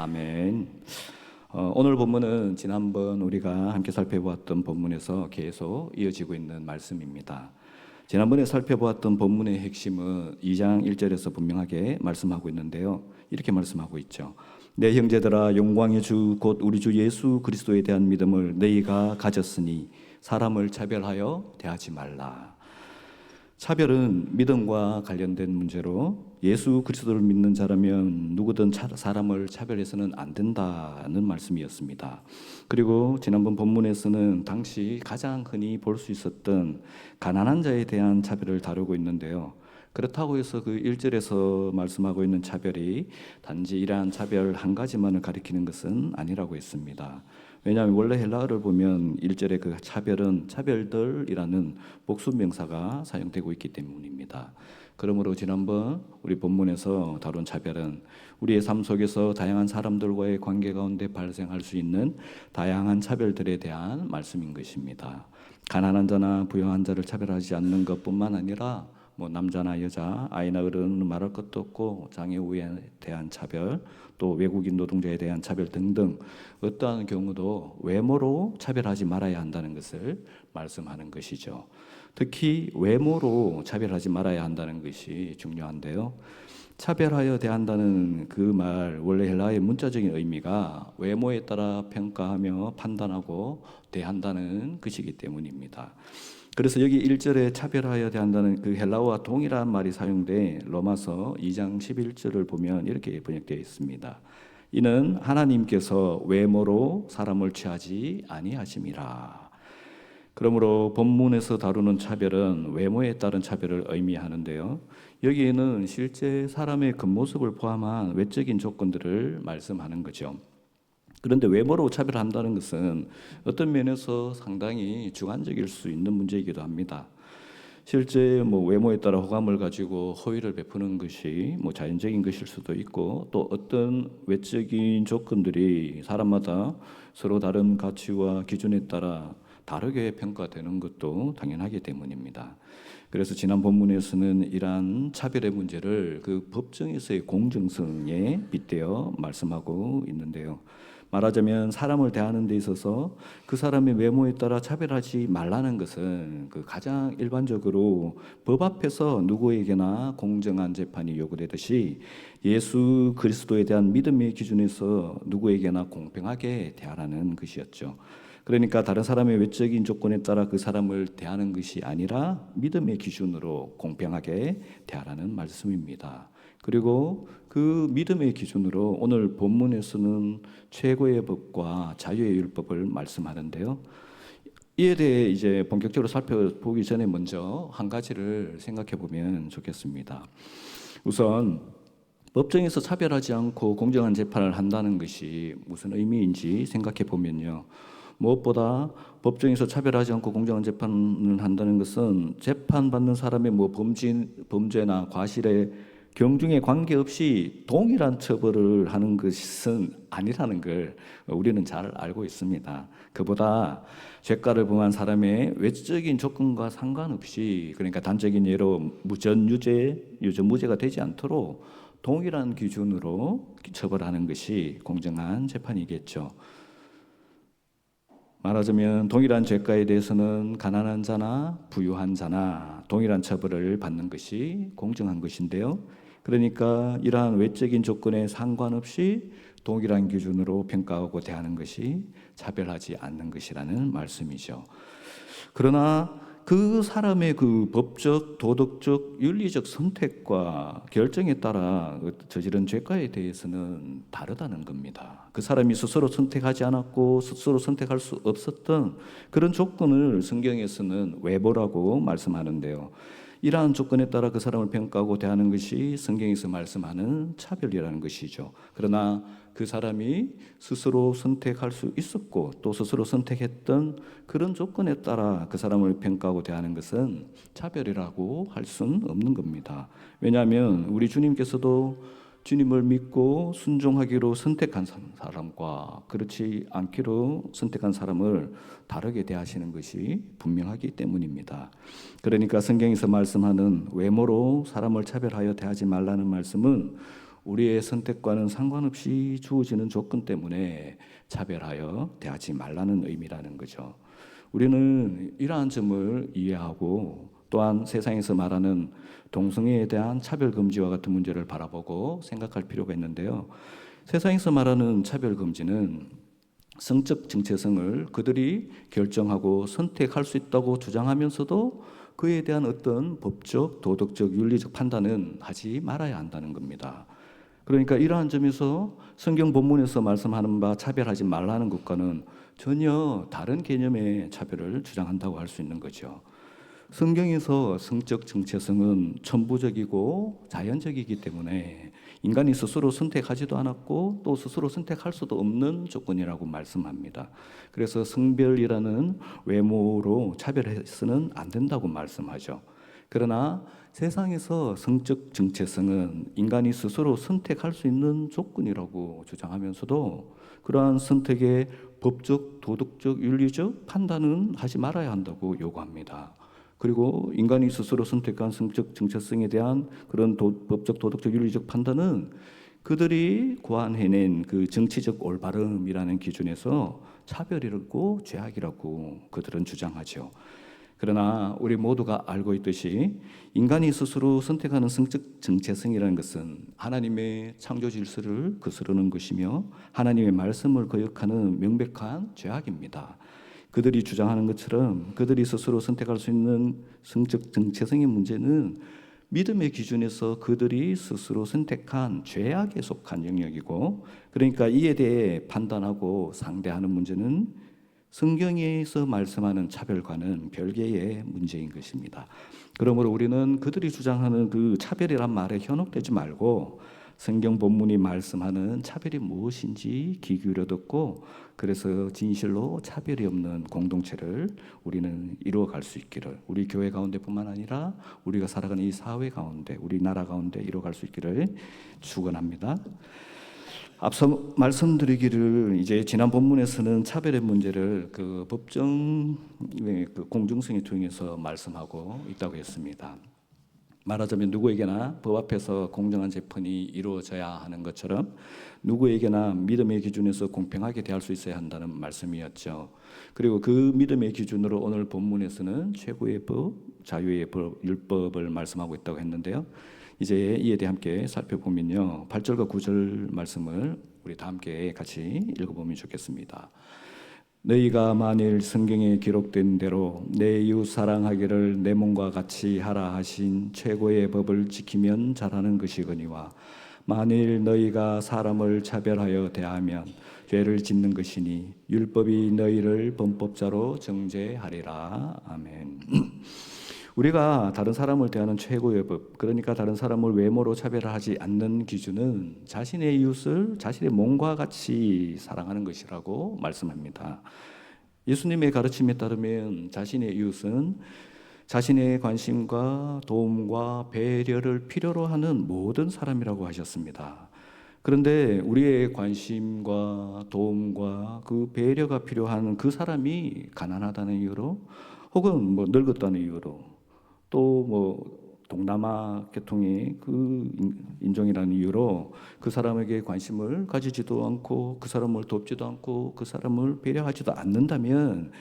아멘. 오늘 본문은 지난번 우리가 함께 살펴보았던 본문에서 계속 이어지고 있는 말씀입니다. 지난번에 살펴보았던 본문의 핵심은 2장 1절에서 분명하게 말씀하고 있는데요. 이렇게 말씀하고 있죠. 내 형제들아, 영광의 주 곧 우리 주 예수 그리스도에 대한 믿음을 너희가 가졌으니 사람을 차별하여 대하지 말라. 차별은 믿음과 관련된 문제로 예수 그리스도를 믿는 자라면 누구든 사람을 차별해서는 안 된다는 말씀이었습니다. 그리고 지난번 본문에서는 당시 가장 흔히 볼 수 있었던 가난한 자에 대한 차별을 다루고 있는데요. 그렇다고 해서 그 1절에서 말씀하고 있는 차별이 단지 이러한 차별 한 가지만을 가리키는 것은 아니라고 했습니다. 왜냐하면 원래 헬라어를 보면 1절의 그 차별은 차별들이라는 복수명사가 사용되고 있기 때문입니다. 그러므로 지난번 우리 본문에서 다룬 차별은 우리의 삶 속에서 다양한 사람들과의 관계 가운데 발생할 수 있는 다양한 차별들에 대한 말씀인 것입니다. 가난한 자나 부유한 자를 차별하지 않는 것뿐만 아니라 남자나 여자, 아이나 어른은 말할 것도 없고 장애 우에 대한 차별, 또 외국인 노동자에 대한 차별 등등 어떠한 경우도 외모로 차별하지 말아야 한다는 것을 말씀하는 것이죠. 특히 외모로 차별하지 말아야 한다는 것이 중요한데요. 차별하여 대한다는 그 말, 원래 헬라어의 문자적인 의미가 외모에 따라 평가하며 판단하고 대한다는 것이기 때문입니다. 그래서 여기 1절에 차별하여 대한다는 그 헬라어와 동일한 말이 사용돼 로마서 2장 11절을 보면 이렇게 번역되어 있습니다. 이는 하나님께서 외모로 사람을 취하지 아니하심이라. 그러므로 본문에서 다루는 차별은 외모에 따른 차별을 의미하는데요. 여기에는 실제 사람의 겉모습을 포함한 외적인 조건들을 말씀하는 거죠. 그런데 외모로 차별한다는 것은 어떤 면에서 상당히 주관적일 수 있는 문제이기도 합니다. 실제 외모에 따라 호감을 가지고 호의를 베푸는 것이 자연적인 것일 수도 있고, 또 어떤 외적인 조건들이 사람마다 서로 다른 가치와 기준에 따라 다르게 평가되는 것도 당연하기 때문입니다. 그래서 지난 본문에서는 이러한 차별의 문제를 그 법정에서의 공정성에 빗대어 말씀하고 있는데요. 말하자면 사람을 대하는 데 있어서 그 사람의 외모에 따라 차별하지 말라는 것은 그 가장 일반적으로 법 앞에서 누구에게나 공정한 재판이 요구되듯이 예수 그리스도에 대한 믿음의 기준에서 누구에게나 공평하게 대하라는 것이었죠. 그러니까 다른 사람의 외적인 조건에 따라 그 사람을 대하는 것이 아니라 믿음의 기준으로 공평하게 대하라는 말씀입니다. 그리고 그 믿음의 기준으로 오늘 본문에서는 최고의 법과 자유의 율법을 말씀하는데요. 이에 대해 이제 본격적으로 살펴보기 전에 먼저 한 가지를 생각해 보면 좋겠습니다. 우선 법정에서 차별하지 않고 공정한 재판을 한다는 것이 무슨 의미인지 생각해 보면요. 무엇보다 법정에서 차별하지 않고 공정한 재판을 한다는 것은 재판받는 사람의 범죄나 과실에 경중에 관계없이 동일한 처벌을 하는 것은 아니라는 걸 우리는 잘 알고 있습니다. 그보다 죄가를 범한 사람의 외적인 조건과 상관없이, 그러니까 단적인 예로 유전무죄가 되지 않도록 동일한 기준으로 처벌하는 것이 공정한 재판이겠죠. 말하자면 동일한 죄가에 대해서는 가난한 자나 부유한 자나 동일한 처벌을 받는 것이 공정한 것인데요. 그러니까 이러한 외적인 조건에 상관없이 동일한 기준으로 평가하고 대하는 것이 차별하지 않는 것이라는 말씀이죠. 그러나 그 사람의 그 법적, 도덕적, 윤리적 선택과 결정에 따라 저지른 죄가에 대해서는 다르다는 겁니다. 그 사람이 스스로 선택하지 않았고 스스로 선택할 수 없었던 그런 조건을 성경에서는 외모라고 말씀하는데요. 이러한 조건에 따라 그 사람을 평가하고 대하는 것이 성경에서 말씀하는 차별이라는 것이죠. 그러나 그 사람이 스스로 선택할 수 있었고 또 스스로 선택했던 그런 조건에 따라 그 사람을 평가하고 대하는 것은 차별이라고 할 수는 없는 겁니다. 왜냐하면 우리 주님께서도 주님을 믿고 순종하기로 선택한 사람과 그렇지 않기로 선택한 사람을 다르게 대하시는 것이 분명하기 때문입니다. 그러니까 성경에서 말씀하는 외모로 사람을 차별하여 대하지 말라는 말씀은 우리의 선택과는 상관없이 주어지는 조건 때문에 차별하여 대하지 말라는 의미라는 거죠. 우리는 이러한 점을 이해하고 또한 세상에서 말하는 동성애에 대한 차별 금지와 같은 문제를 바라보고 생각할 필요가 있는데요. 세상에서 말하는 차별 금지는 성적 정체성을 그들이 결정하고 선택할 수 있다고 주장하면서도 그에 대한 어떤 법적, 도덕적, 윤리적 판단은 하지 말아야 한다는 겁니다. 그러니까 이러한 점에서 성경 본문에서 말씀하는 바 차별하지 말라는 것과는 전혀 다른 개념의 차별을 주장한다고 할 수 있는 거죠. 성경에서 성적 정체성은 천부적이고 자연적이기 때문에 인간이 스스로 선택하지도 않았고 또 스스로 선택할 수도 없는 조건이라고 말씀합니다. 그래서 성별이라는 외모로 차별해서는 안 된다고 말씀하죠. 그러나 세상에서 성적 정체성은 인간이 스스로 선택할 수 있는 조건이라고 주장하면서도 그러한 선택의 법적, 도덕적, 윤리적 판단은 하지 말아야 한다고 요구합니다. 그리고 인간이 스스로 선택한 성적 정체성에 대한 그런 법적, 도덕적, 윤리적 판단은 그들이 고안해낸 그 정치적 올바름이라는 기준에서 차별이라고 죄악이라고 그들은 주장하죠. 그러나 우리 모두가 알고 있듯이 인간이 스스로 선택하는 성적 정체성이라는 것은 하나님의 창조 질서를 거스르는 것이며 하나님의 말씀을 거역하는 명백한 죄악입니다. 그들이 주장하는 것처럼 그들이 스스로 선택할 수 있는 성적 정체성의 문제는 믿음의 기준에서 그들이 스스로 선택한 죄악에 속한 영역이고, 그러니까 이에 대해 판단하고 상대하는 문제는 성경에서 말씀하는 차별과는 별개의 문제인 것입니다. 그러므로 우리는 그들이 주장하는 그 차별이란 말에 현혹되지 말고 성경 본문이 말씀하는 차별이 무엇인지 귀 기울여 듣고 그래서 진실로 차별이 없는 공동체를 우리는 이루어갈 수 있기를, 우리 교회 가운데뿐만 아니라 우리가 살아가는 이 사회 가운데, 우리 나라 가운데 이루어갈 수 있기를 축원합니다. 앞서 말씀드리기를 이제 지난 본문에서는 차별의 문제를 그 법정의 그 공정성을 통해서 말씀하고 있다고 했습니다. 말하자면 누구에게나 법 앞에서 공정한 재판이 이루어져야 하는 것처럼 누구에게나 믿음의 기준에서 공평하게 대할 수 있어야 한다는 말씀이었죠. 그리고 그 믿음의 기준으로 오늘 본문에서는 최고의 법, 자유의 법, 율법을 말씀하고 있다고 했는데요. 이제 이에 대해 함께 살펴보면요. 8절과 9절 말씀을 우리 다 함께 같이 읽어보면 좋겠습니다. 너희가 만일 성경에 기록된 대로 내 이웃 사랑하기를 내 몸과 같이 하라 하신 최고의 법을 지키면 잘하는 것이거니와 만일 너희가 사람을 차별하여 대하면 죄를 짓는 것이니 율법이 너희를 범법자로 정죄하리라. 아멘. 우리가 다른 사람을 대하는 최고의 법, 그러니까 다른 사람을 외모로 차별하지 않는 기준은 자신의 이웃을 자신의 몸과 같이 사랑하는 것이라고 말씀합니다. 예수님의 가르침에 따르면 자신의 이웃은 자신의 관심과 도움과 배려를 필요로 하는 모든 사람이라고 하셨습니다. 그런데 우리의 관심과 도움과 그 배려가 필요한 그 사람이 가난하다는 이유로 혹은 늙었다는 이유로 또 동남아 계통의 그 인종이라는 이유로 그 사람에게 관심을 가지지도 않고 그 사람을 돕지도 않고 그 사람을 배려하지도 않는다면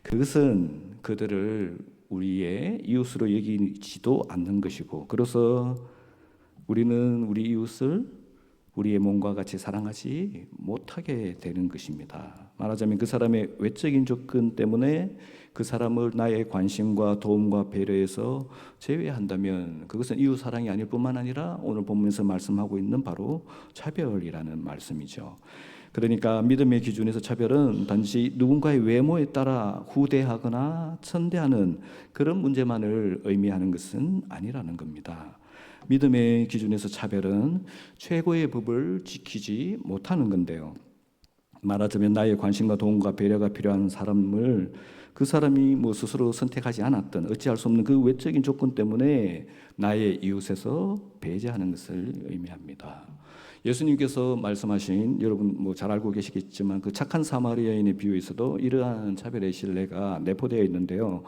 그것은 그들을 우리의 이웃으로 여기지도 않는 것이고, 그래서 우리는 우리 이웃을 우리의 몸과 같이 사랑하지 못하게 되는 것입니다. 말하자면 그 사람의 외적인 조건 때문에 그 사람을 나의 관심과 도움과 배려에서 제외한다면 그것은 이웃 사랑이 아닐 뿐만 아니라 오늘 본문에서 말씀하고 있는 바로 차별이라는 말씀이죠. 그러니까 믿음의 기준에서 차별은 단지 누군가의 외모에 따라 후대하거나 천대하는 그런 문제만을 의미하는 것은 아니라는 겁니다. 믿음의 기준에서 차별은 최고의 법을 지키지 못하는 건데요. 말하자면 나의 관심과 도움과 배려가 필요한 사람을 그 사람이 스스로 선택하지 않았던 어찌할 수 없는 그 외적인 조건 때문에 나의 이웃에서 배제하는 것을 의미합니다. 예수님께서 말씀하신, 여러분 잘 알고 계시겠지만 그 착한 사마리아인의 비유에서도 이러한 차별의 신뢰가 내포되어 있는데요.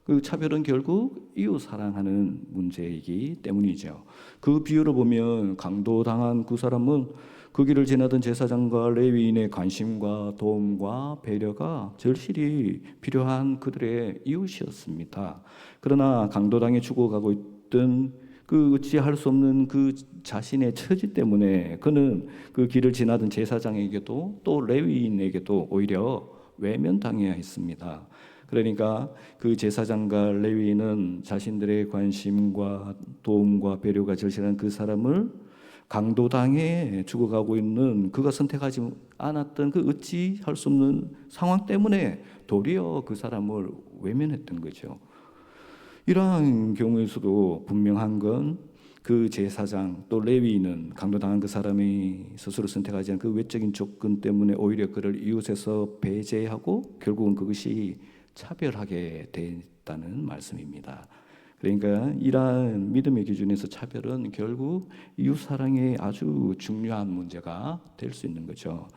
그 차별은 결국 이웃 사랑하는 문제이기 때문이죠. 그 비유로 보면 강도당한 그 사람은 그 길을 지나던 제사장과 레위인의 관심과 도움과 배려가 절실히 필요한 그들의 이웃이었습니다. 그러나 강도당해 죽어가고 있던 그 어찌할 수 없는 그 자신의 처지 때문에 그는 그 길을 지나던 제사장에게도 또 레위인에게도 오히려 외면당해야 했습니다. 그러니까 그 제사장과 레위인은 자신들의 관심과 도움과 배려가 절실한 그 사람을 강도당해 죽어가고 있는 그가 선택하지 않았던 그 어찌할 수 없는 상황 때문에 도리어 그 사람을 외면했던 거죠. 이러한 경우에서도 분명한 건 그 제사장 또 레위인은 강도당한 그 사람이 스스로 선택하지 않은 그 외적인 조건 때문에 오히려 그를 이웃에서 배제하고 결국은 그것이 차별하게 됐다는 말씀입니다. 그러니까 이러한 믿음의 기준에서 차별은 결국 이웃 사랑에 아주 중요한 문제가 될 수 있는 거죠.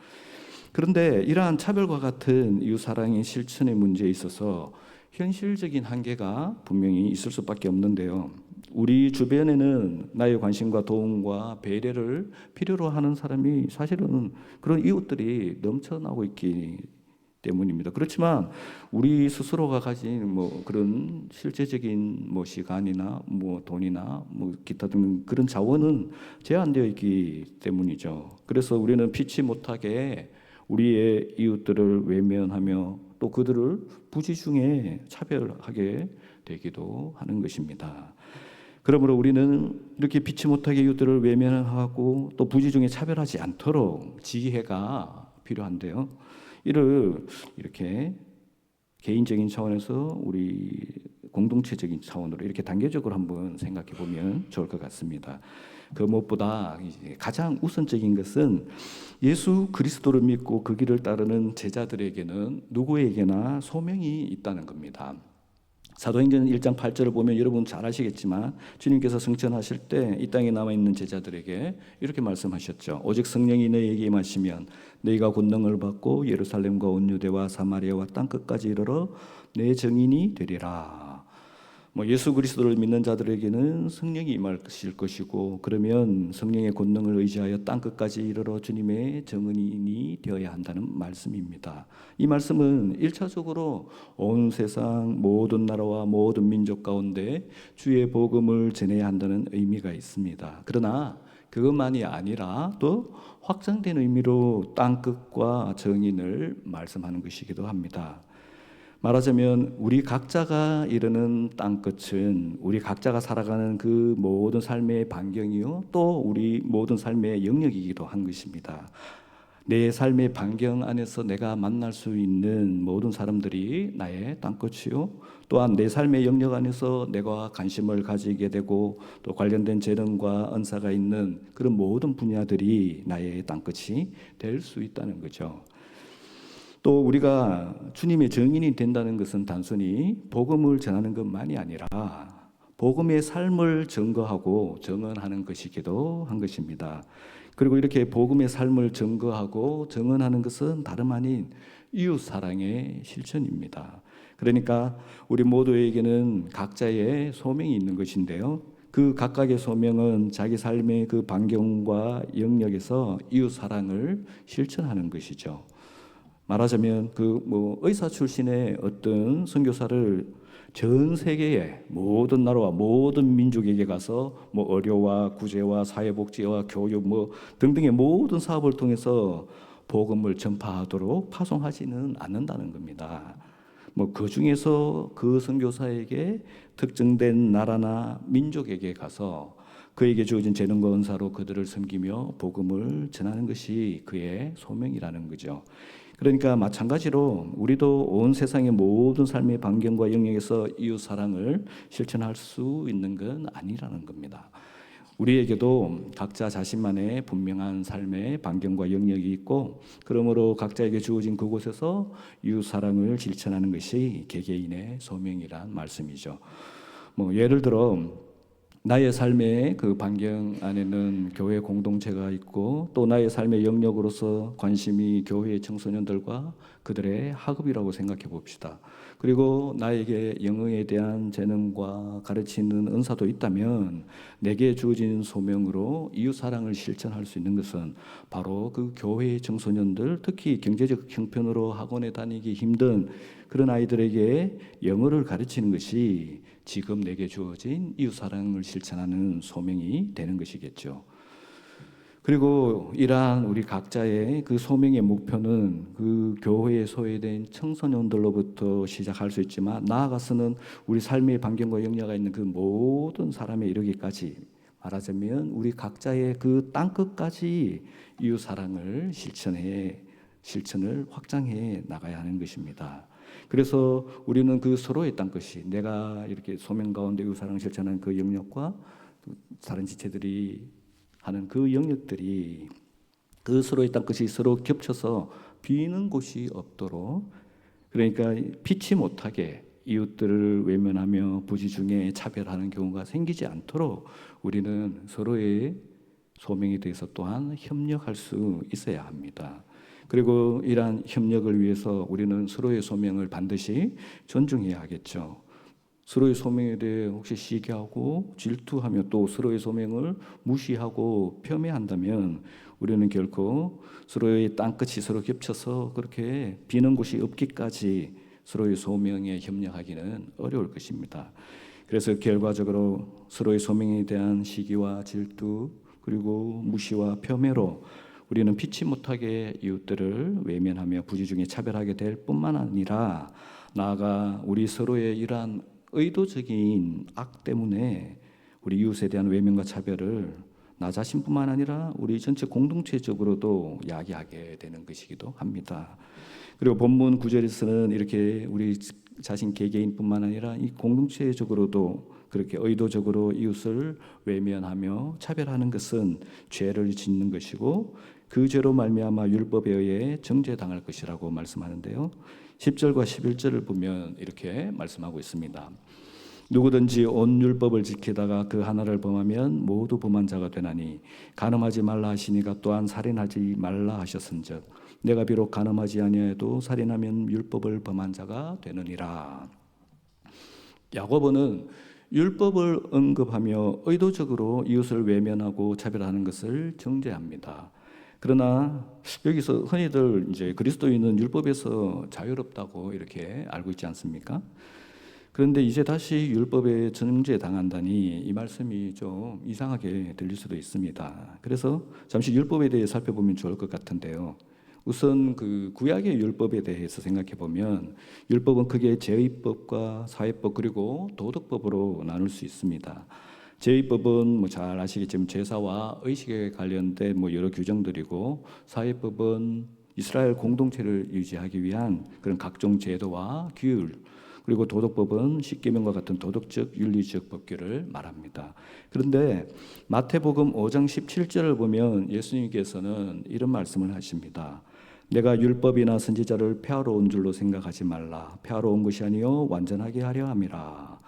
그런데 이러한 차별과 같은 이웃 사랑의 실천의 문제에 있어서 현실적인 한계가 분명히 있을 수밖에 없는데요. 우리 주변에는 나의 관심과 도움과 배려를 필요로 하는 사람이 사실은 그런 이웃들이 넘쳐나고 있기 때문입니다. 그렇지만 우리 스스로가 가진 그런 실제적인 시간이나 돈이나 기타 등 그런 자원은 제한되어 있기 때문이죠. 그래서 우리는 피치 못하게 우리의 이웃들을 외면하며 또 그들을 부지중에 차별하게 되기도 하는 것입니다. 그러므로 우리는 이렇게 피치 못하게 이웃들을 외면하고 또 부지중에 차별하지 않도록 지혜가 필요한데요. 이를 이렇게 개인적인 차원에서 우리 공동체적인 차원으로 이렇게 단계적으로 한번 생각해 보면 좋을 것 같습니다. 그 무엇보다 가장 우선적인 것은 예수 그리스도를 믿고 그 길을 따르는 제자들에게는 누구에게나 소명이 있다는 겁니다. 사도행전 1장 8절을 보면 여러분 잘 아시겠지만 주님께서 승천하실 때 이 땅에 남아있는 제자들에게 이렇게 말씀하셨죠. 오직 성령이 너희에게 임하시면 너희가 권능을 받고 예루살렘과 온 유대와 사마리아와 땅끝까지 이르러 내 증인이 되리라. 예수 그리스도를 믿는 자들에게는 성령이 임하실 것이고 그러면 성령의 권능을 의지하여 땅끝까지 이르러 주님의 증인이 되어야 한다는 말씀입니다. 이 말씀은 1차적으로 온 세상 모든 나라와 모든 민족 가운데 주의 복음을 전해야 한다는 의미가 있습니다. 그러나 그것만이 아니라 또 확장된 의미로 땅끝과 증인을 말씀하는 것이기도 합니다. 말하자면 우리 각자가 이르는 땅끝은 우리 각자가 살아가는 그 모든 삶의 반경이요 또 우리 모든 삶의 영역이기도 한 것입니다. 내 삶의 반경 안에서 내가 만날 수 있는 모든 사람들이 나의 땅끝이요 또한 내 삶의 영역 안에서 내가 관심을 가지게 되고 또 관련된 재능과 은사가 있는 그런 모든 분야들이 나의 땅끝이 될 수 있다는 거죠. 또 우리가 주님의 증인이 된다는 것은 단순히 복음을 전하는 것만이 아니라 복음의 삶을 증거하고 증언하는 것이기도 한 것입니다. 그리고 이렇게 복음의 삶을 증거하고 증언하는 것은 다름 아닌 이웃 사랑의 실천입니다. 그러니까 우리 모두에게는 각자의 소명이 있는 것인데요. 그 각각의 소명은 자기 삶의 그 반경과 영역에서 이웃 사랑을 실천하는 것이죠. 말하자면 의사 출신의 어떤 선교사를 전 세계의 모든 나라와 모든 민족에게 가서 의료와 구제와 사회복지와 교육 등등의 모든 사업을 통해서 복음을 전파하도록 파송하지는 않는다는 겁니다. 그 중에서 그 선교사에게 특정된 나라나 민족에게 가서 그에게 주어진 재능과 은사로 그들을 섬기며 복음을 전하는 것이 그의 소명이라는 거죠. 그러니까 마찬가지로 우리도 온 세상의 모든 삶의 반경과 영역에서 이웃 사랑을 실천할 수 있는 건 아니라는 겁니다. 우리에게도 각자 자신만의 분명한 삶의 반경과 영역이 있고 그러므로 각자에게 주어진 그곳에서 이웃 사랑을 실천하는 것이 개개인의 소명이란 말씀이죠. 예를 들어 나의 삶의 그 반경 안에는 교회 공동체가 있고 또 나의 삶의 영역으로서 관심이 교회의 청소년들과 그들의 학업이라고 생각해 봅시다. 그리고 나에게 영어에 대한 재능과 가르치는 은사도 있다면 내게 주어진 소명으로 이웃 사랑을 실천할 수 있는 것은 바로 그 교회의 청소년들, 특히 경제적 형편으로 학원에 다니기 힘든 그런 아이들에게 영어를 가르치는 것이 지금 내게 주어진 이웃 사랑을 실천하는 소명이 되는 것이겠죠. 그리고 이러한 우리 각자의 그 소명의 목표는 그 교회에 소외된 청소년들로부터 시작할 수 있지만 나아가서는 우리 삶의 반경과 영역에 있는 그 모든 사람에 이르기까지, 말하자면 우리 각자의 그 땅끝까지 이웃 사랑을 실천을 확장해 나가야 하는 것입니다. 그래서 우리는 그 서로의 땅끝이, 내가 이렇게 소명 가운데 이웃 사랑을 실천하는 그 영역과 다른 지체들이 하는 그 영역들이, 그 서로의 땅끝이 서로 겹쳐서 비는 곳이 없도록, 그러니까 피치 못하게 이웃들을 외면하며 부지중에 차별하는 경우가 생기지 않도록 우리는 서로의 소명에 대해서 또한 협력할 수 있어야 합니다. 그리고 이러한 협력을 위해서 우리는 서로의 소명을 반드시 존중해야 하겠죠. 서로의 소명에 대해 혹시 시기하고 질투하며 또 서로의 소명을 무시하고 폄훼한다면 우리는 결코 서로의 땅끝이 서로 겹쳐서 그렇게 비는 곳이 없기까지 서로의 소명에 협력하기는 어려울 것입니다. 그래서 결과적으로 서로의 소명에 대한 시기와 질투 그리고 무시와 폄훼로 우리는 피치 못하게 이웃들을 외면하며 부지중에 차별하게 될 뿐만 아니라, 나아가 우리 서로의 이러한 의도적인 악 때문에 우리 이웃에 대한 외면과 차별을 나 자신뿐만 아니라 우리 전체 공동체적으로도 야기하게 되는 것이기도 합니다. 그리고 본문 9절에서는 이렇게 우리 자신 개개인뿐만 아니라 이 공동체적으로도 그렇게 의도적으로 이웃을 외면하며 차별하는 것은 죄를 짓는 것이고 그 죄로 말미암아 율법에 의해 정죄당할 것이라고 말씀하는데요. 10절과 11절을 보면 이렇게 말씀하고 있습니다. 누구든지 온 율법을 지키다가 그 하나를 범하면 모두 범한 자가 되나니 간음하지 말라 하시니가 또한 살인하지 말라 하셨은즉 내가 비록 간음하지 아니하여도 살인하면 율법을 범한 자가 되느니라. 야고보는 율법을 언급하며 의도적으로 이웃을 외면하고 차별하는 것을 정죄합니다. 그러나 여기서 흔히들 이제 그리스도인은 율법에서 자유롭다고 이렇게 알고 있지 않습니까? 그런데 이제 다시 율법에 정죄당한다니 이 말씀이 좀 이상하게 들릴 수도 있습니다. 그래서 잠시 율법에 대해 살펴보면 좋을 것 같은데요. 우선 그 구약의 율법에 대해서 생각해 보면 율법은 크게 제의법과 사회법 그리고 도덕법으로 나눌 수 있습니다. 제의법은 잘 아시겠지만 제사와 의식에 관련된 여러 규정들이고, 사회법은 이스라엘 공동체를 유지하기 위한 그런 각종 제도와 규율, 그리고 도덕법은 십계명과 같은 도덕적 윤리적 법규를 말합니다. 그런데 마태복음 5장 17절을 보면 예수님께서는 이런 말씀을 하십니다. 내가 율법이나 선지자를 폐하러 온 줄로 생각하지 말라. 폐하러 온 것이 아니요 완전하게 하려 함이라.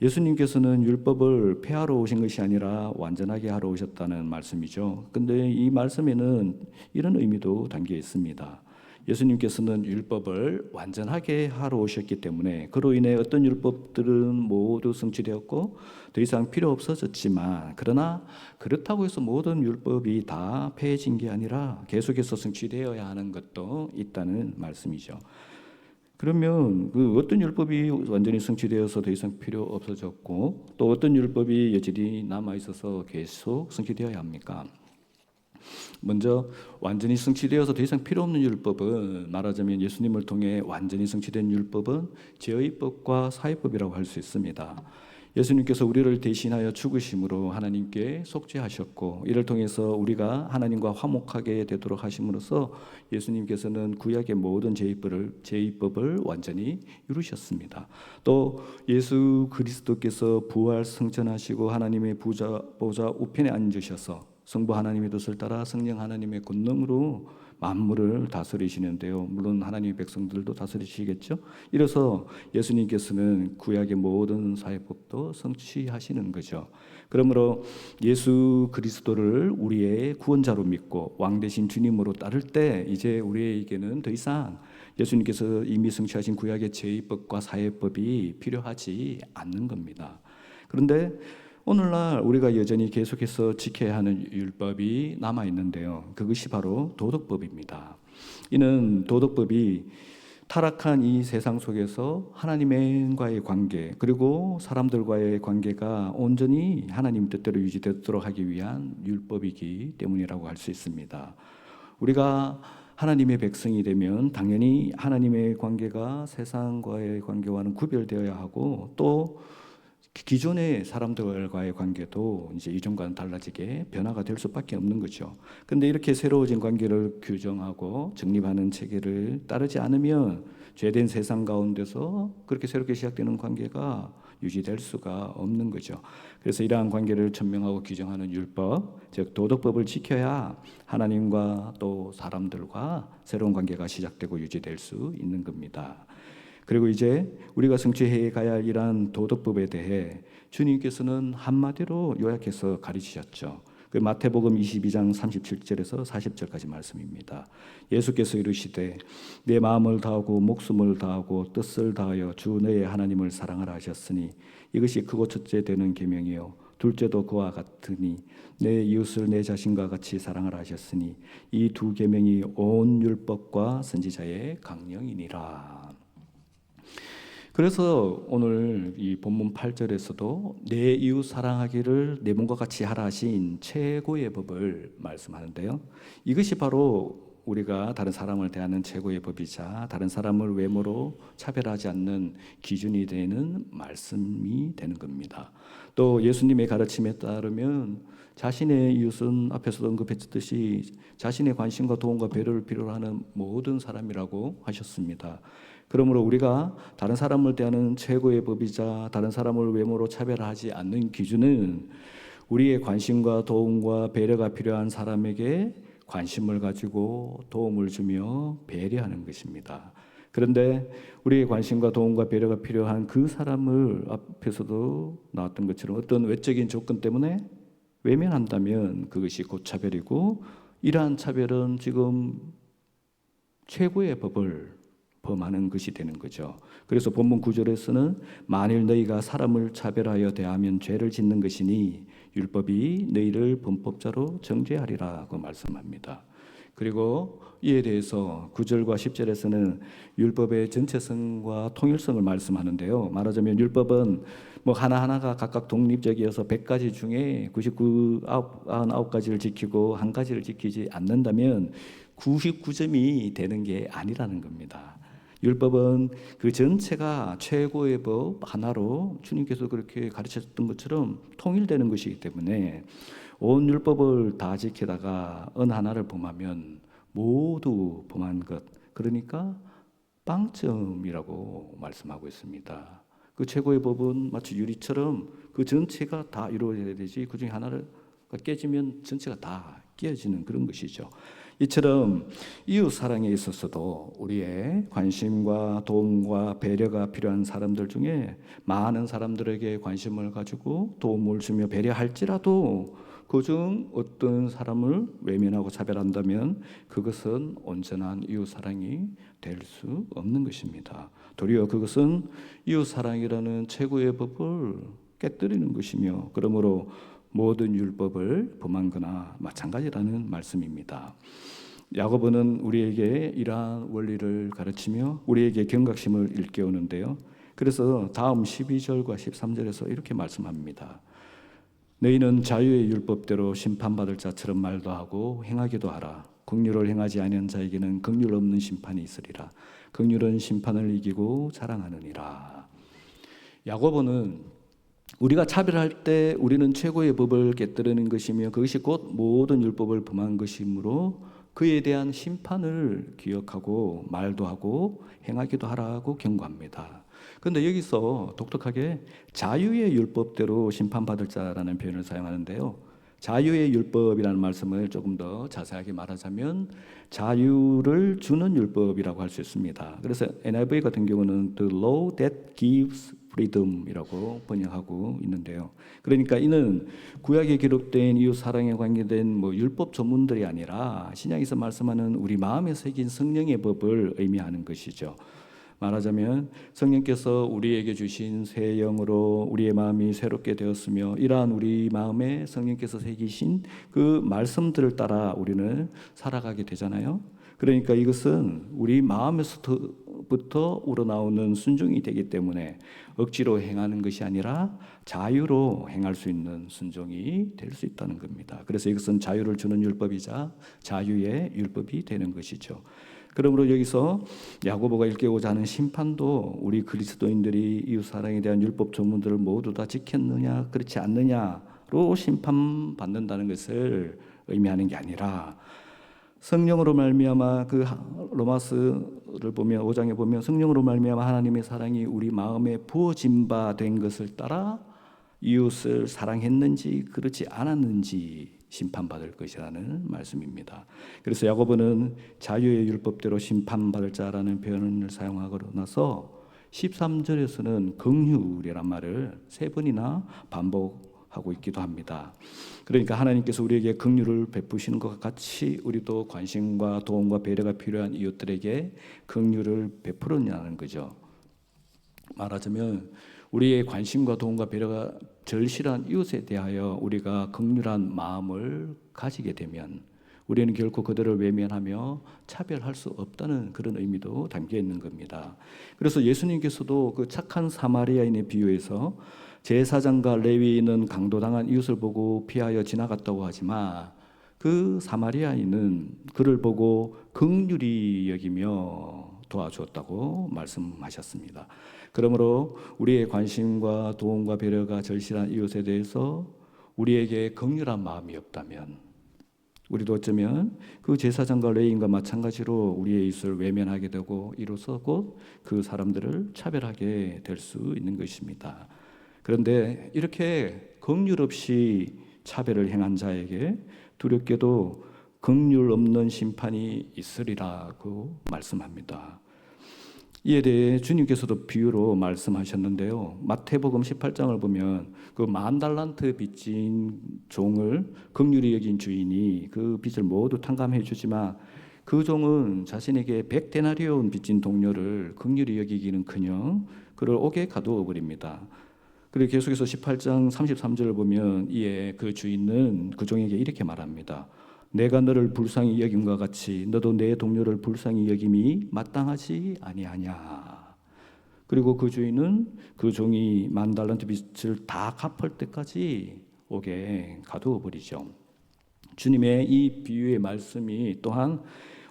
예수님께서는 율법을 폐하러 오신 것이 아니라 완전하게 하러 오셨다는 말씀이죠. 근데 이 말씀에는 이런 의미도 담겨 있습니다. 예수님께서는 율법을 완전하게 하러 오셨기 때문에 그로 인해 어떤 율법들은 모두 성취되었고 더 이상 필요 없어졌지만, 그러나 그렇다고 해서 모든 율법이 다 폐해진 게 아니라 계속해서 성취되어야 하는 것도 있다는 말씀이죠. 그러면 그 어떤 율법이 완전히 성취되어서 더 이상 필요 없어졌고 또 어떤 율법이 여전히 남아 있어서 계속 성취되어야 합니까? 먼저 완전히 성취되어서 더 이상 필요 없는 율법은, 말하자면 예수님을 통해 완전히 성취된 율법은 제의법과 사회법이라고 할 수 있습니다. 예수님께서 우리를 대신하여 죽으심으로 하나님께 속죄하셨고, 이를 통해서 우리가 하나님과 화목하게 되도록 하심으로써 예수님께서는 구약의 모든 제의법을 완전히 이루셨습니다. 또 예수 그리스도께서 부활 승천하시고 하나님의 보좌 우편에 앉으셔서 성부 하나님의 뜻을 따라 성령 하나님의 권능으로 만물을 다스리시는데요. 물론 하나님의 백성들도 다스리시겠죠. 이래서 예수님께서는 구약의 모든 사회법도 성취하시는 거죠. 그러므로 예수 그리스도를 우리의 구원자로 믿고 왕 대신 주님으로 따를 때 이제 우리에게는 더 이상 예수님께서 이미 성취하신 구약의 제의법과 사회법이 필요하지 않는 겁니다. 그런데 오늘날 우리가 여전히 계속해서 지켜야 하는 율법이 남아 있는데요. 그것이 바로 도덕법입니다. 이는 도덕법이 타락한 이 세상 속에서 하나님과의 관계, 그리고 사람들과의 관계가 온전히 하나님 뜻대로 유지되도록 하기 위한 율법이기 때문이라고 할 수 있습니다. 우리가 하나님의 백성이 되면 당연히 하나님의 관계가 세상과의 관계와는 구별되어야 하고, 또 기존의 사람들과의 관계도 이제 이전과는 달라지게 변화가 될 수밖에 없는 거죠. 근데 이렇게 새로워진 관계를 규정하고 정립하는 체계를 따르지 않으면 죄된 세상 가운데서 그렇게 새롭게 시작되는 관계가 유지될 수가 없는 거죠. 그래서 이러한 관계를 천명하고 규정하는 율법, 즉 도덕법을 지켜야 하나님과 또 사람들과 새로운 관계가 시작되고 유지될 수 있는 겁니다. 그리고 이제 우리가 성취해 가야 할 이러한 도덕법에 대해 주님께서는 한마디로 요약해서 가르치셨죠. 그 마태복음 22장 37절에서 40절까지 말씀입니다. 예수께서 이르시되 내 마음을 다하고 목숨을 다하고 뜻을 다하여 주 너의 하나님을 사랑하라 하셨으니 이것이 크고 첫째 되는 계명이요 둘째도 그와 같으니 내 이웃을 내 자신과 같이 사랑하라 하셨으니 이 두 계명이 온 율법과 선지자의 강령이니라. 그래서 오늘 이 본문 8절에서도 내 이웃 사랑하기를 내 몸과 같이 하라 하신 최고의 법을 말씀하는데요. 이것이 바로 우리가 다른 사람을 대하는 최고의 법이자 다른 사람을 외모로 차별하지 않는 기준이 되는 말씀이 되는 겁니다. 또 예수님의 가르침에 따르면 자신의 이웃은 앞에서도 언급했듯이 자신의 관심과 도움과 배려를 필요로 하는 모든 사람이라고 하셨습니다. 그러므로 우리가 다른 사람을 대하는 최고의 법이자 다른 사람을 외모로 차별하지 않는 기준은 우리의 관심과 도움과 배려가 필요한 사람에게 관심을 가지고 도움을 주며 배려하는 것입니다. 그런데 우리의 관심과 도움과 배려가 필요한 그 사람을 앞에서도 나왔던 것처럼 어떤 외적인 조건 때문에 외면한다면 그것이 곧 차별이고, 이러한 차별은 지금 최고의 법을 범하는 것이 되는 거죠. 그래서 본문 9절에서는 만일 너희가 사람을 차별하여 대하면 죄를 짓는 것이니 율법이 너희를 범법자로 정죄하리라고 말씀합니다. 그리고 이에 대해서 9절과 10절에서는 율법의 전체성과 통일성을 말씀하는데요. 말하자면 율법은 뭐 하나하나가 각각 독립적이어서 100가지 중에 99가지를 지키고 한 가지를 지키지 않는다면 99점이 되는 게 아니라는 겁니다. 율법은 그 전체가 최고의 법 하나로 주님께서 그렇게 가르쳤던 것처럼 통일되는 것이기 때문에 온 율법을 다 지키다가 어느 하나를 범하면 모두 범한 것, 그러니까 빵점이라고 말씀하고 있습니다. 그 최고의 법은 마치 유리처럼 그 전체가 다 이루어져야 되지, 그 중에 하나가 깨지면 전체가 다 깨어지는 그런 것이죠. 이처럼 이웃 사랑에 있어서도 우리의 관심과 도움과 배려가 필요한 사람들 중에 많은 사람들에게 관심을 가지고 도움을 주며 배려할지라도 그중 어떤 사람을 외면하고 차별한다면 그것은 온전한 이웃 사랑이 될 수 없는 것입니다. 도리어 그것은 이웃 사랑이라는 최고의 법을 깨뜨리는 것이며, 그러므로 모든 율법을 범한 거나 마찬가지라는 말씀입니다. 야고보는 우리에게 이러한 원리를 가르치며 우리에게 경각심을 일깨우는데요. 그래서 다음 12절과 13절에서 이렇게 말씀합니다. 너희는 자유의 율법대로 심판받을 자처럼 말도 하고 행하기도 하라. 긍휼을 행하지 아니한 자에게는 긍휼 없는 심판이 있으리라. 긍휼은 심판을 이기고 자랑하느니라. 야고보는 우리가 차별할 때 우리는 최고의 법을 깨뜨리는 것이며 그것이 곧 모든 율법을 범한 것이므로 그에 대한 심판을 기억하고 말도 하고 행하기도 하라고 경고합니다. 그런데 여기서 독특하게 자유의 율법대로 심판받을 자라는 표현을 사용하는데요. 자유의 율법이라는 말씀을 조금 더 자세하게 말하자면 자유를 주는 율법이라고 할 수 있습니다. 그래서 NIV 같은 경우는 The law that gives freedom이라고 번역하고 있는데요. 그러니까 이는 구약에 기록된 이웃 사랑에 관계된 율법 조문들이 아니라 신약에서 말씀하는 우리 마음에 새긴 성령의 법을 의미하는 것이죠. 말하자면 성령께서 우리에게 주신 새 영으로 우리의 마음이 새롭게 되었으며 이러한 우리 마음에 성령께서 새기신 그 말씀들을 따라 우리는 살아가게 되잖아요. 그러니까 이것은 우리 마음에서부터 우러나오는 순종이 되기 때문에 억지로 행하는 것이 아니라 자유로 행할 수 있는 순종이 될 수 있다는 겁니다. 그래서 이것은 자유를 주는 율법이자 자유의 율법이 되는 것이죠. 그러므로 여기서 야고보가 일깨우고자 하는 심판도 우리 그리스도인들이 이웃사랑에 대한 율법 조문들을 모두 다 지켰느냐 그렇지 않느냐로 심판받는다는 것을 의미하는 게 아니라 성령으로 말미암아 그 로마서를 보면 5장에 보면 성령으로 말미암아 하나님의 사랑이 우리 마음에 부어진 바 된 것을 따라 이웃을 사랑했는지 그렇지 않았는지 심판받을 것이라는 말씀입니다. 그래서 야고보는 자유의 율법대로 심판받을 자라는 표현을 사용하고 나서 13절에서는 긍휼이란 말을 3번이나 반복하고 있기도 합니다. 그러니까 하나님께서 우리에게 긍휼을 베푸시는 것과 같이 우리도 관심과 도움과 배려가 필요한 이웃들에게 긍휼을 베푸느냐는 거죠. 말하자면 우리의 관심과 도움과 배려가 절실한 이웃에 대하여 우리가 긍휼한 마음을 가지게 되면 우리는 결코 그들을 외면하며 차별할 수 없다는 그런 의미도 담겨 있는 겁니다. 그래서 예수님께서도 그 착한 사마리아인의 비유에서 제사장과 레위인은 강도당한 이웃을 보고 피하여 지나갔다고 하지만 그 사마리아인은 그를 보고 긍휼히 여기며 도와주었다고 말씀하셨습니다. 그러므로 우리의 관심과 도움과 배려가 절실한 이웃에 대해서 우리에게 긍휼한 마음이 없다면 우리도 어쩌면 그 제사장과 레위인과 마찬가지로 우리의 이웃을 외면하게 되고 이로써 곧 그 사람들을 차별하게 될 수 있는 것입니다. 그런데 이렇게 긍휼 없이 차별을 행한 자에게 두렵게도 긍휼 없는 심판이 있으리라고 말씀합니다. 이에 대해 주님께서도 비유로 말씀하셨는데요. 마태복음 18장을 보면 그 10,000달란트 빚진 종을 긍휼히 여긴 주인이 그 빚을 모두 탕감해 주지만 그 종은 자신에게 100데나리온 빚진 동료를 긍휼히 여기기는커녕 그를 옥에 가두어 버립니다. 그리고 계속해서 18장 33절을 보면 이에 그 주인은 그 종에게 이렇게 말합니다. 내가 너를 불쌍히 여김과 같이 너도 내 동료를 불쌍히 여김이 마땅하지 아니하냐. 그리고 그 주인은 그 종이 10,000달란트 빚을 다 갚을 때까지 옥에 가두어 버리죠. 주님의 이 비유의 말씀이 또한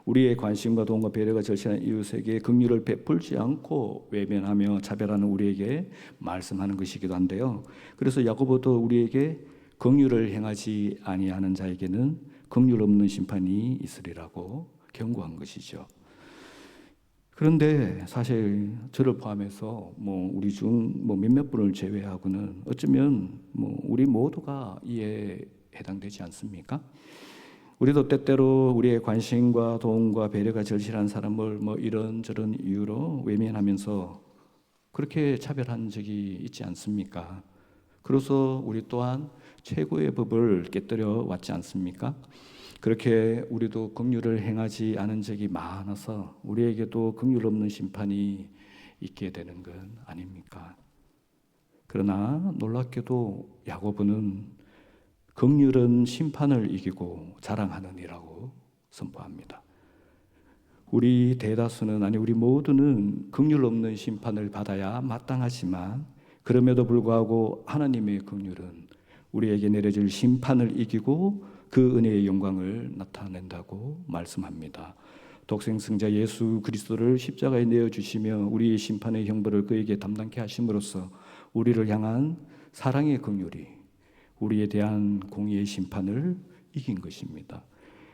우리의 관심과 도움과 배려가 절실한 이웃에게 긍휼을 베풀지 않고 외면하며 차별하는 우리에게 말씀하는 것이기도 한데요. 그래서 야고보도 우리에게 긍휼을 행하지 아니하는 자에게는 긍휼 없는 심판이 있으리라고 경고한 것이죠. 그런데 사실 저를 포함해서 우리 중 몇몇 분을 제외하고는 어쩌면 우리 모두가 이에 해당되지 않습니까? 우리도 때때로 우리의 관심과 도움과 배려가 절실한 사람을 이런저런 이유로 외면하면서 그렇게 차별한 적이 있지 않습니까? 그래서 우리 또한 최고의 법을 깨뜨려 왔지 않습니까? 그렇게 우리도 긍휼을 행하지 않은 적이 많아서 우리에게도 긍휼 없는 심판이 있게 되는 건 아닙니까? 그러나 놀랍게도 야고보는 긍휼은 심판을 이기고 자랑하느니라고 선포합니다. 우리 대다수는 아니 우리 모두는 긍휼 없는 심판을 받아야 마땅하지만 그럼에도 불구하고 하나님의 긍휼은 우리에게 내려질 심판을 이기고 그 은혜의 영광을 나타낸다고 말씀합니다. 독생승자 예수 그리스도를 십자가에 내어주시며 우리의 심판의 형벌을 그에게 담당케 하심으로써 우리를 향한 사랑의 긍휼이 우리에 대한 공의의 심판을 이긴 것입니다.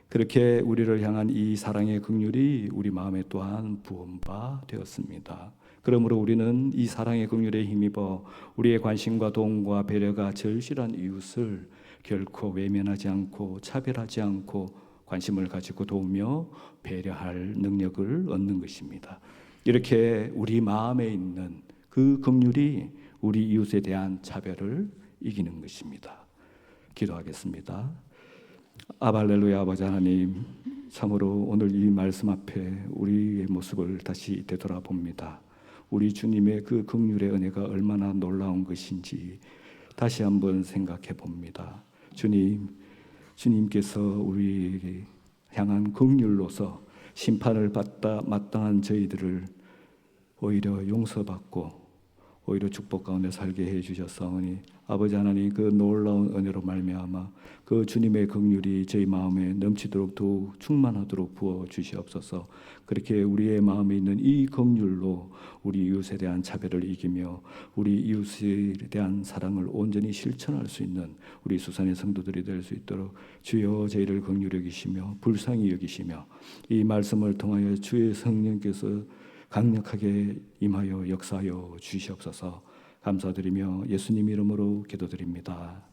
그렇게 우리를 향한 이 사랑의 긍휼이 우리 마음에 또한 부은 바 되었습니다. 그러므로 우리는 이 사랑의 긍휼에 힘입어 우리의 관심과 도움과 배려가 절실한 이웃을 결코 외면하지 않고 차별하지 않고 관심을 가지고 도우며 배려할 능력을 얻는 것입니다. 이렇게 우리 마음에 있는 그 긍휼이 우리 이웃에 대한 차별을 이기는 것입니다. 기도하겠습니다. 아발렐루야. 아버지 하나님, 참으로 오늘 이 말씀 앞에 우리의 모습을 다시 되돌아봅니다. 우리 주님의 그 긍휼의 은혜가 얼마나 놀라운 것인지 다시 한번 생각해 봅니다. 주님께서 우리에게 향한 긍휼로서 심판을 받다 마땅한 저희들을 오히려 용서받고 오히려 축복 가운데 살게 해주셨사오니 아버지 하나님, 그 놀라운 은혜로 말미암아 그 주님의 긍휼이 저희 마음에 넘치도록 더욱 충만하도록 부어 주시옵소서. 그렇게 우리의 마음에 있는 이 긍휼로 우리 이웃에 대한 차별을 이기며 우리 이웃에 대한 사랑을 온전히 실천할 수 있는 우리 수산의 성도들이 될 수 있도록 주여 저희를 긍휼히 여기시며 불쌍히 여기시며 이 말씀을 통하여 주의 성령께서 강력하게 임하여 역사하여 주시옵소서. 감사드리며 예수님 이름으로 기도드립니다.